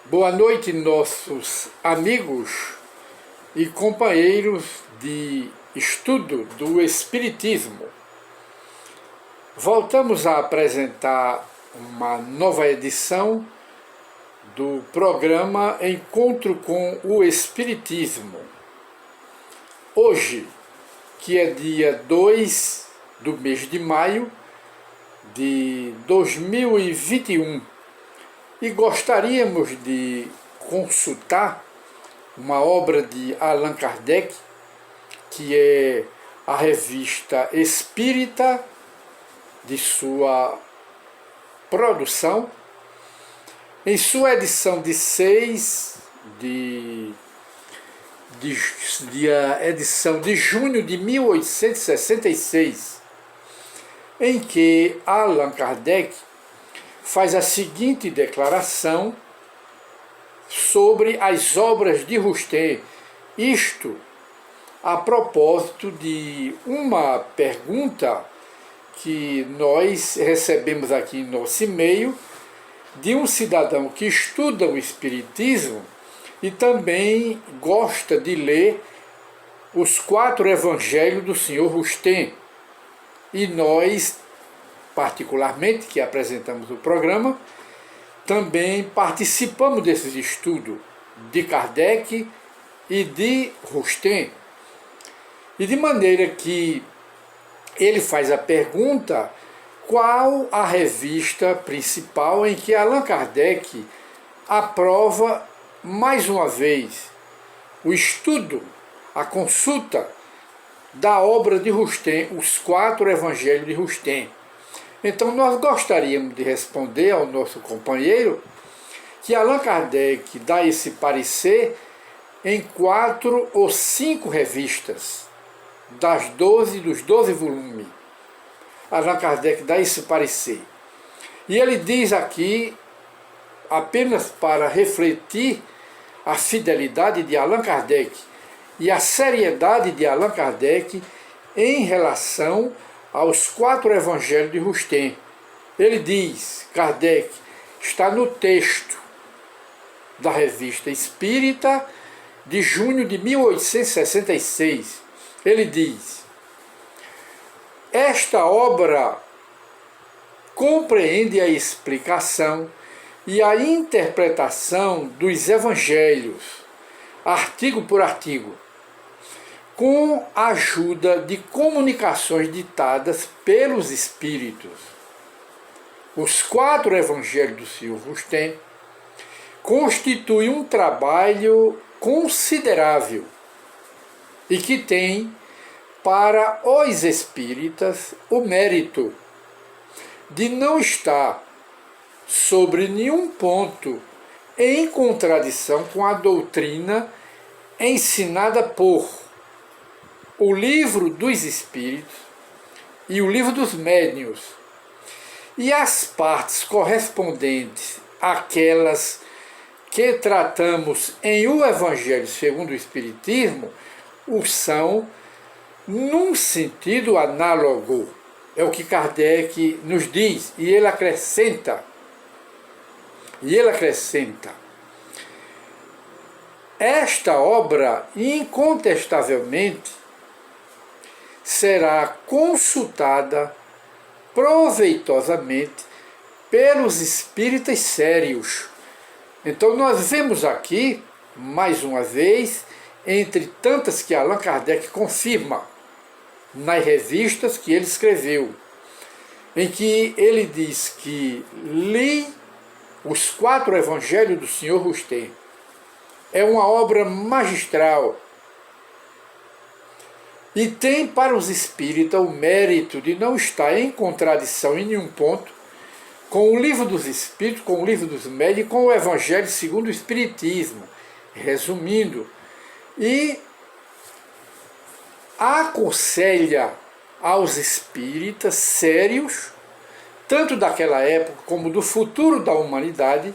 Boa noite, nossos amigos e companheiros de estudo do Espiritismo. Voltamos a apresentar uma nova edição do programa Encontro com o Espiritismo. Hoje, que é dia 2 do mês de maio de 2021, e gostaríamos de consultar uma obra de Allan Kardec, que é a Revista Espírita, de sua produção, em sua edição de 6 edição de junho de 1866, em que Allan Kardec faz a seguinte declaração sobre as obras de Rustem, isto a propósito de uma pergunta que nós recebemos aqui em nosso e-mail de um cidadão que estuda o Espiritismo e também gosta de ler os 4 evangelhos do Senhor Rustem. E nós, particularmente, que apresentamos o programa, também participamos desses estudos de Kardec e de Rustem. E de maneira que ele faz a pergunta: qual a revista principal em que Allan Kardec aprova mais uma vez o estudo, a consulta da obra de Rustem, os 4 evangelhos de Rustem. Então nós gostaríamos de responder ao nosso companheiro que Allan Kardec dá esse parecer em 4 ou 5 revistas dos 12 volumes. Allan Kardec dá esse parecer. E ele diz aqui, apenas para refletir a fidelidade de Allan Kardec e a seriedade de Allan Kardec em relação aos 4 evangelhos de Rustem. Ele diz, Kardec, está no texto da Revista Espírita de junho de 1866. Ele diz: esta obra compreende a explicação e a interpretação dos evangelhos, artigo por artigo, com a ajuda de comunicações ditadas pelos Espíritos. Os 4 evangelhos do Senhor Rustem constituem um trabalho considerável e que tem para os espíritas o mérito de não estar sobre nenhum ponto em contradição com a doutrina ensinada por o Livro dos Espíritos e o Livro dos Médiuns, e as partes correspondentes àquelas que tratamos em O Evangelho segundo o Espiritismo o são num sentido análogo. É o que Kardec nos diz, e ele acrescenta, esta obra, incontestavelmente, será consultada proveitosamente pelos espíritas sérios. Então nós vemos aqui, mais uma vez, entre tantas que Allan Kardec confirma nas revistas que ele escreveu, em que ele diz que li os 4 evangelhos do Senhor Rustem. É uma obra magistral e tem para os espíritas o mérito de não estar em contradição em nenhum ponto com o Livro dos Espíritos, com o Livro dos Médiuns e com o Evangelho segundo o Espiritismo. Resumindo, e aconselha aos espíritas sérios, tanto daquela época como do futuro da humanidade,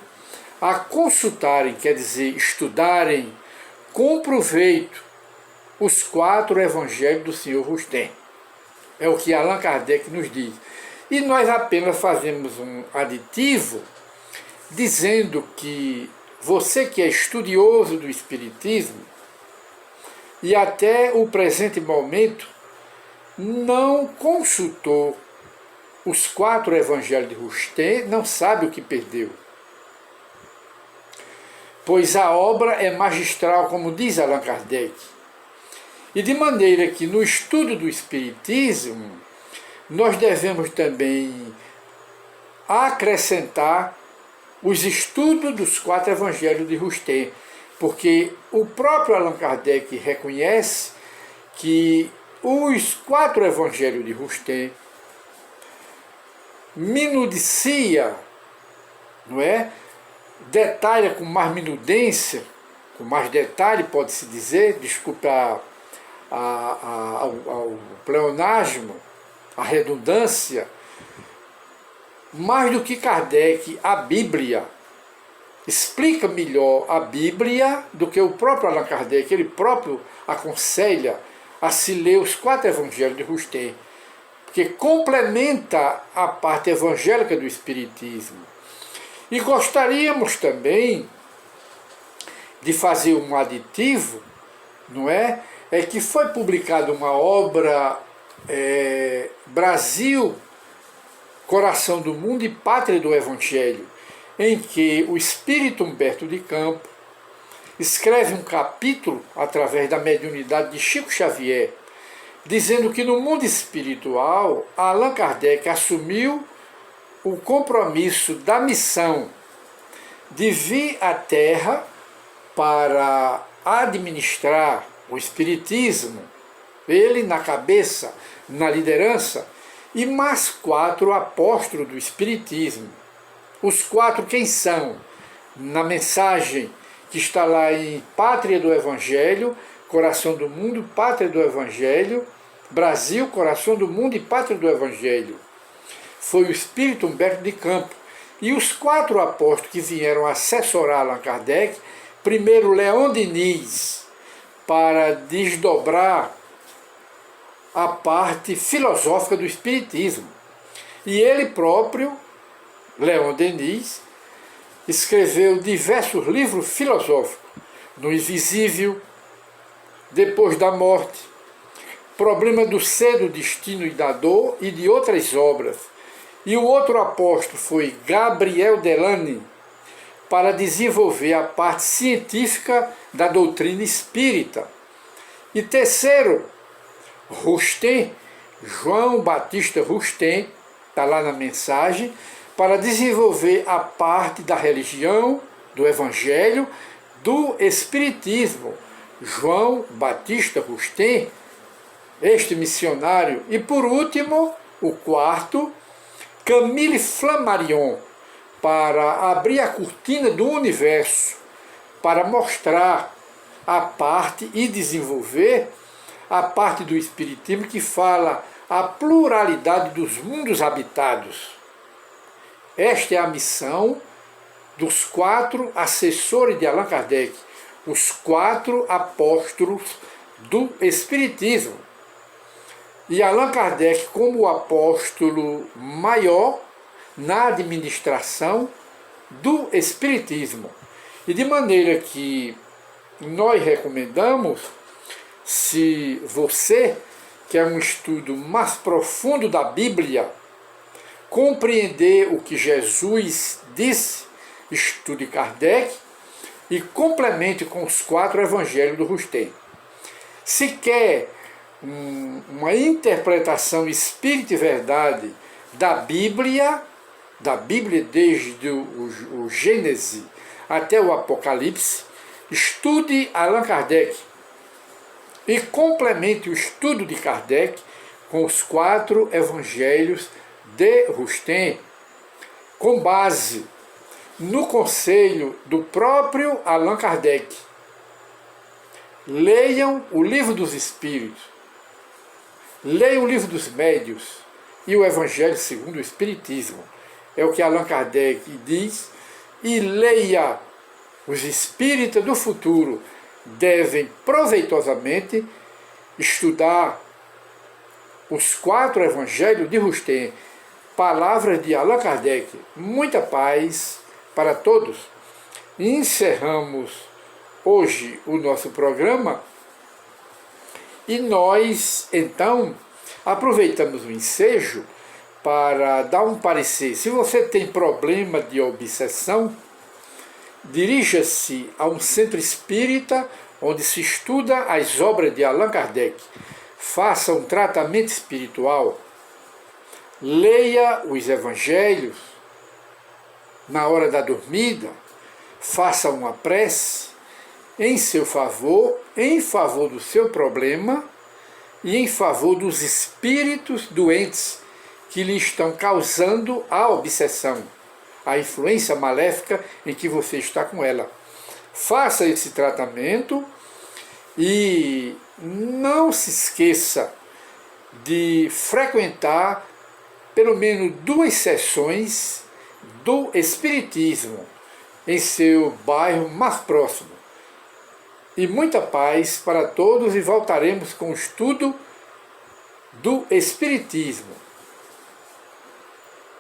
a consultarem, quer dizer, estudarem com proveito os 4 evangelhos do Senhor Rustem. É o que Allan Kardec nos diz. E nós apenas fazemos um aditivo dizendo que você que é estudioso do Espiritismo e até o presente momento não consultou os 4 evangelhos de Rustem, não sabe o que perdeu. Pois a obra é magistral, como diz Allan Kardec. E de maneira que no estudo do Espiritismo, nós devemos também acrescentar os estudos dos 4 evangelhos de Rustem, porque o próprio Allan Kardec reconhece que os 4 evangelhos de Rustem minucia, não é? Detalha com mais minudência, com mais detalhe, pode-se dizer, desculpe ao pleonasmo, a redundância, mais do que Kardec, a Bíblia. Explica melhor a Bíblia do que o próprio Allan Kardec. Ele próprio aconselha a se ler os 4 evangelhos de Rustem, porque complementa a parte evangélica do Espiritismo. E gostaríamos também de fazer um aditivo, não é? É que foi publicada uma obra, Brasil, Coração do Mundo e Pátria do Evangelho, em que o espírito Humberto de Campos escreve um capítulo, através da mediunidade de Chico Xavier, dizendo que no mundo espiritual, Allan Kardec assumiu o compromisso da missão de vir à Terra para administrar o Espiritismo, ele na cabeça, na liderança, e mais 4 apóstolos do Espiritismo. Os 4 quem são? Na mensagem que está lá em Pátria do Evangelho, Coração do Mundo, Pátria do Evangelho, Brasil, Coração do Mundo e Pátria do Evangelho. Foi o espírito Humberto de Campos. E os 4 apóstolos que vieram assessorar Allan Kardec, primeiro Leon Denis, para desdobrar a parte filosófica do Espiritismo. E ele próprio, Leon Denis, escreveu diversos livros filosóficos, No Invisível, Depois da Morte, Problema do Ser, do Destino e da Dor, e de outras obras. E o outro apóstolo foi Gabriel Delany, para desenvolver a parte científica da doutrina espírita. E terceiro, Rustem, João Batista Rustem, está lá na mensagem, para desenvolver a parte da religião, do evangelho, do espiritismo. João Batista Rustem, este missionário. E por último, o quarto, Camille Flammarion, para abrir a cortina do universo, para mostrar a parte e desenvolver a parte do Espiritismo que fala a pluralidade dos mundos habitados. Esta é a missão dos 4 assessores de Allan Kardec, os 4 apóstolos do Espiritismo. E Allan Kardec, como o apóstolo maior na administração do Espiritismo. E de maneira que nós recomendamos, se você quer um estudo mais profundo da Bíblia, compreender o que Jesus disse, estude Kardec e complemente com os 4 evangelhos do Rustem. Se quer uma interpretação espírita e verdade da Bíblia desde o Gênesis até o Apocalipse, estude Allan Kardec e complemente o estudo de Kardec com os 4 evangelhos de Rustem, com base no conselho do próprio Allan Kardec. Leiam o Livro dos Espíritos, leiam o Livro dos Médiuns e o Evangelho segundo o Espiritismo. É o que Allan Kardec diz. E leia os espíritas do futuro. Devem proveitosamente estudar os 4 evangelhos de Rustem, palavras de Allan Kardec. Muita paz para todos. encerramos hoje o nosso programa e nós, então, aproveitamos o ensejo para dar um parecer. Se você tem problema de obsessão, dirija-se a um centro espírita onde se estuda as obras de Allan Kardec. Faça um tratamento espiritual, leia os evangelhos na hora da dormida, faça uma prece em seu favor, em favor do seu problema e em favor dos espíritos doentes que lhe estão causando a obsessão, a influência maléfica em que você está com ela. Faça esse tratamento e não se esqueça de frequentar pelo menos 2 sessões do Espiritismo em seu bairro mais próximo. E muita paz para todos, e voltaremos com o estudo do Espiritismo.